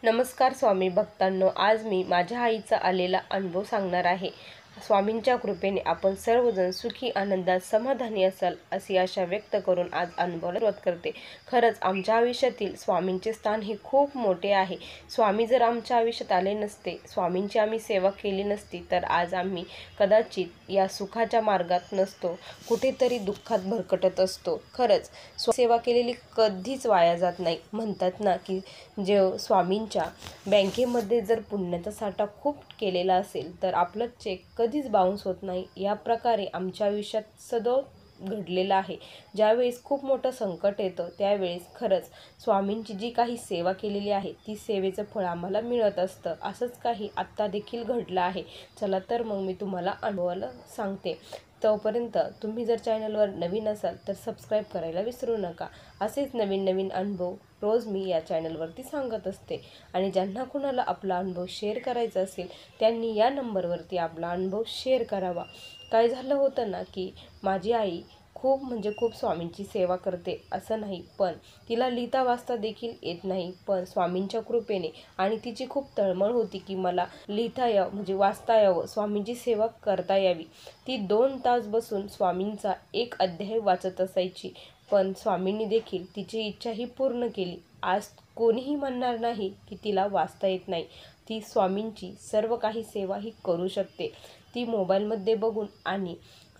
नमस्कार स्वामी भक्तांनो, आज मी माझ्या आईचा आलेला अनुभव सांगणार आहे। स्वामींच्या कृपेने आपण सर्वजण सुखी आनंदात समाधानी असाल अशी आशा व्यक्त करून आज अनुभवाला सुरुवात करते। खरंच आमच्या आयुष्यातील स्वामींचे स्थान हे खूप मोठे आहे। स्वामी जर आमच्या आयुष्यात आले नसते, स्वामींची आम्ही सेवा केली नसती, तर आज आम्ही कदाचित या सुखाच्या मार्गात नसतो, कुठेतरी दुःखात भरकटत असतो। खरंच सेवा केलेली कधीच वाया जात नाही। म्हणतात ना की जे स्वामींच्या बँकेमध्ये जर पुण्याचा साठा खूप केलेला असेल तर आपलं चेक कधीच बाउन्स होत नाही। या प्रकारे आमच्या आयुष्यात सदैव घडलेलं आहे। ज्यावेळेस खूप मोठं संकट येतं त्यावेळेस खरंच स्वामींची जी काही सेवा केलेली आहे ती सेवेचं फळ आम्हाला मिळत असतं। असंच काही आत्ता देखील घडलं आहे। चला तर मग मी तुम्हाला अनुभवाला सांगते। तोपर्यंत तुम्ही जर चॅनलवर नवीन असाल तर सबस्क्राईब करायला विसरू नका। असेच नवीन नवीन अनुभव रोज मी या चॅनलवरती सांगत असते आणि ज्यांना कुणाला आपला अनुभव शेअर करायचा असेल त्यांनी या नंबरवरती आपला अनुभव शेअर करावा। काय झालं होतं ना की माझी आई खूप स्वामींची सेवा करते असं नाही, पण तिला लिहिता वाचता देखील येत नाही। पण स्वामींच्या कृपेने आणि तिची खूप तळमळ होती की मला लिहिता यावं वाचता यावं, स्वामींची सेवा करता यावी। ती 2 तास बसून स्वामींचा एक अध्याय वाचत असायची। पण स्वामींनी देखील तिची इच्छा ही पूर्ण केली। आज कोणीही म्हणणार नाही की तिला वाचता येत नाही। ती स्वामींची सर्व काही सेवा ही करू शकते। ती मोबाईलमध्ये बघून आणि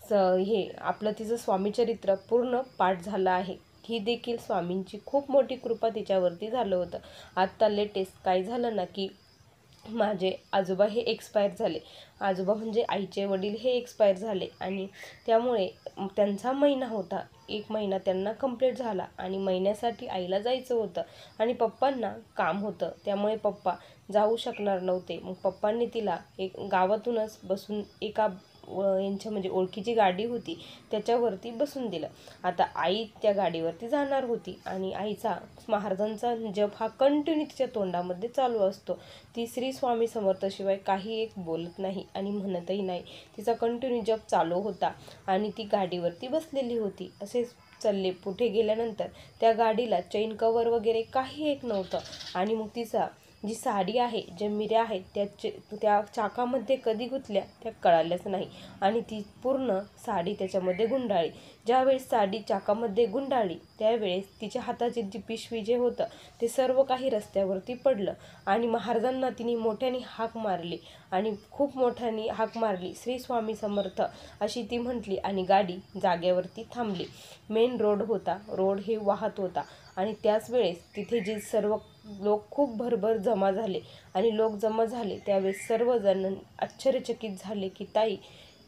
तिचं स्वामीचरित्र पूर्ण पाठ झालं आहे। ही देखील स्वामींची खूप मोठी कृपा तिच्यावरती झालं होतं। आत्ता लेटेस्ट काय झालं ना की माझे आजोबा हे एक्सपायर झाले। आजोबा म्हणजे आईचे वडील हे एक्सपायर झाले आणि त्यामुळे त्यांचा महिना होता। 1 महिना त्यांना कंप्लीट झाला आणि महिन्यासाठी आईला जायचं होतं आणि पप्पांना काम होतं, त्यामुळे पप्पा जाऊ शकणार नव्हते। मग पप्पांनी तिला एक गावातूनच बसून एका यांच्या ओळखीची गाडी होती त्याच्यावरती बसून दिलं। आता आई त्या गाडीवरती जाणार होती आणि आईचा महाराजांचा जप हा कंटिन्यू तिच्या तोंडामध्ये चालू असतो। ती श्री स्वामी समर्थशिवाय काही एक बोलत नाही आणि म्हणतही नाही। तिचा कंटिन्यू जप चालू होता आणि ती गाडीवरती बसलेली होती। असेच चालले, पुढे गेल्यानंतर त्या गाडीला चेन कवर वगैरे काही एक नव्हतं आणि मग तिचा जी साडी आहे, ज्या मिऱ्या आहेत त्या चाकामध्ये कधी गुंतल्या त्या कळाल्याच नाही आणि ती पूर्ण साडी त्याच्यामध्ये गुंडाळली। ज्यावेळेस साडी चाकामध्ये गुंडाळली त्यावेळेस तिच्या हाताची जी पिशवी जे होतं ते सर्व काही रस्त्यावरती पडलं आणि महाराजांना तिने मोठ्याने हाक मारली आणि खूप मोठ्याने हाक मारली, श्री स्वामी समर्थ अशी ती म्हटली आणि गाडी जागेवरती थांबली। मेन रोड होता, रोड हे वाहत होता आणि त्याच वेळेस तिथे जे सर्व लोक खूप भरभर जमा झाले आणि लोक जमा झाले त्यावेळेस सर्वजण आश्चर्यचकित झाले की ताई,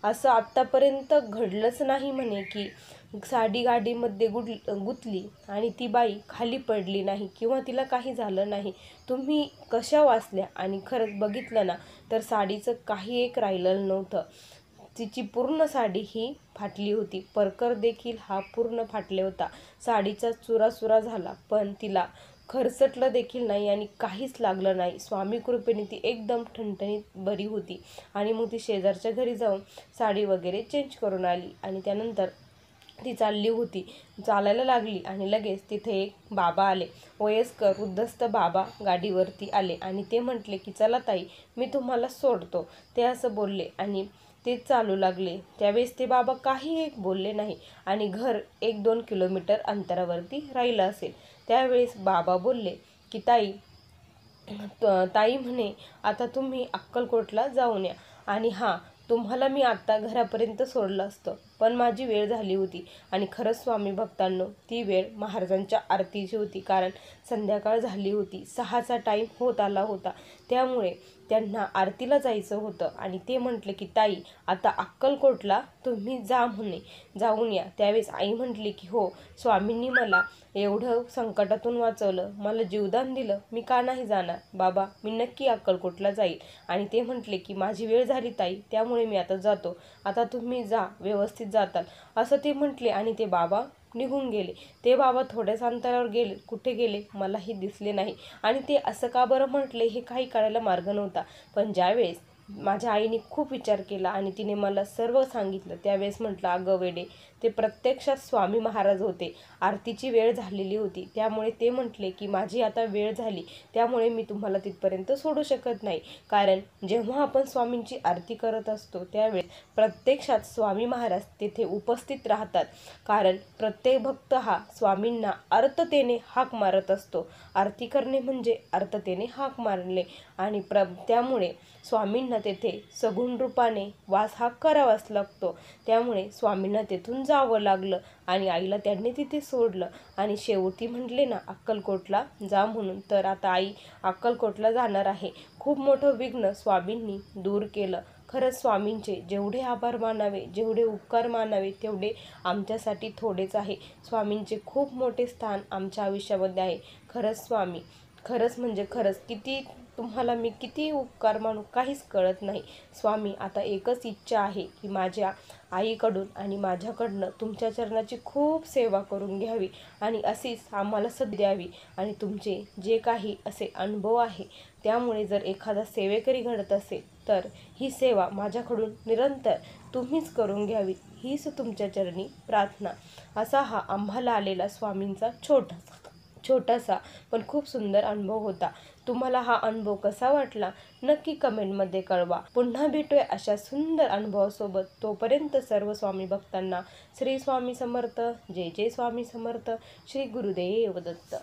असं आत्तापर्यंत घडलंच नाही म्हणे की साडी गाडीमध्ये गुंतली आणि ती बाई खाली पडली नाही किंवा तिला काही झालं नाही, तुम्ही कशा वाचल्या? आणि खरंच बघितलं ना तर साडीचं काही एक राहिलेलं नव्हतं। तिची पूर्ण साडी ही फाटली होती, परकर देखील हा पूर्ण फाटले होता। साडीचा चुराचुरा झाला पण तिला खरचटलं देखील नाही आणि काहीच लागलं नाही। स्वामी कृपेने ती एकदम ठणठणीत बरी होती आणि मग ती शेजारच्या घरी जाऊन साडी वगैरे चेंज करून आली आणि त्यानंतर ती चालली होती, चालायला लागली आणि लगेच तिथे एक बाबा आले, वयस्कर वृद्धस्थ बाबा गाडीवरती आले आणि ते म्हटले की चला ताई, मी तुम्हाला सोडतो। ते असं बोलले आणि ते चालू लागले। त्यावेळेस ते बाबा काही एक बोलले नाही आणि घर 1-2 किलोमीटर अंतरावरती राहिलं असेल। त्यावेळेस बाबा बोलले की ताई म्हणे आता तुम्ही अक्कलकोटला जाऊन या आणि तुम्हाला मी आत्ता घरापर्यंत सोडलं असतं, पण माझी वेळ झाली होती आणि खरंच स्वामी भक्तांनो ती वेळ महाराजांच्या आरतीची होती, कारण संध्याकाळ झाली होती, 6चा टाईम होत आला होता। त्यामुळे त्यांना आरतीला जायचं होतं आणि ते म्हटले की ताई आता अक्कलकोटला तुम्ही जाऊन या। त्यावेळेस आई म्हटली की हो, स्वामींनी मला एवढं संकटातून वाचवलं, मला जीवदान दिलं, मी का नाही जाणार बाबा, मी नक्की अक्कलकोटला जाईल। आणि ते म्हटले की माझी वेळ झाली ताई, त्यामुळे मी आता जातो, आता तुम्ही जा, व्यवस्थित जाताल असं ते म्हटले आणि ते बाबा निघून गेले। ते बाबा थोड्याच अंतरावर गेले, कुठे गेले मलाही दिसले नाही आणि ते असं का बरं म्हटले हे काही कळायला मार्ग नव्हता। पण ज्यावेळेस माझ्या आईने खूप विचार केला आणि तिने मला सर्व सांगितलं. त्यावेळेस म्हटलं, अगं वेडे, ते प्रत्यक्षात स्वामी महाराज होते. आरतीची वेळ झालेली होती, त्यामुळे ते म्हटले की माझी आता वेळ झाली, त्यामुळे मी तुम्हाला तिथपर्यंत सोडू शकत नाही. कारण जेव्हा आपण स्वामींची आरती करत असतो त्यावेळेस प्रत्यक्षात स्वामी महाराज तेथे उपस्थित राहतात. कारण प्रत्येक भक्त हा स्वामींना अर्थतेने हाक मारत असतो. आरती करणे म्हणजे अर्थतेने हाक मारणे आणि त्यामुळे स्वामींना तेथे सगुण रूपाने वास हा करावाच लागतो. त्यामुळे स्वामींना तेथून जावं लागलं आणि आईला त्यांनी तिथे सोडलं आणि शेवटी म्हटले ना, अक्कलकोटला जा म्हणून. तर आता आई अक्कलकोटला जाणार आहे. खूप मोठं विघ्न स्वामींनी दूर केलं. खरंच स्वामींचे जेवढे आभार मानावे, जेवढे उपकार मानावे, तेवढे आमच्यासाठी थोडेच आहे. स्वामींचे खूप मोठे स्थान आमच्या आयुष्यामध्ये आहे. खरंच स्वामी, खरंच म्हणजे खरंच किती तुम्हाला मी किती उपकार मानू काहीच कळत नाही. स्वामी, आता एकच इच्छा आहे की माझ्या आईकडून आणि माझ्याकडनं तुमच्या चरणाची खूप सेवा करून घ्यावी आणि अशीच आम्हाला साथ द्यावी. आणि तुमचे जे काही असे अनुभव आहे त्यामुळे जर एखादा सेवेकरी घडत असेल तर ही सेवा माझ्याकडून निरंतर तुम्हीच करून घ्यावी, हीच तुमच्या चरणी प्रार्थना. असा हा आम्हाला आलेला स्वामींचा छोटासा पण खूप सुंदर अनुभव होता. तुम्हाला हा अनुभव कसा वाटला नक्की कमेंटमध्ये कळवा. पुन्हा भेटूया अशा सुंदर अनुभवासोबत. तोपर्यंत सर्व स्वामी भक्तांना श्री स्वामी समर्थ. जय जय स्वामी समर्थ. श्री गुरुदेव दत्त.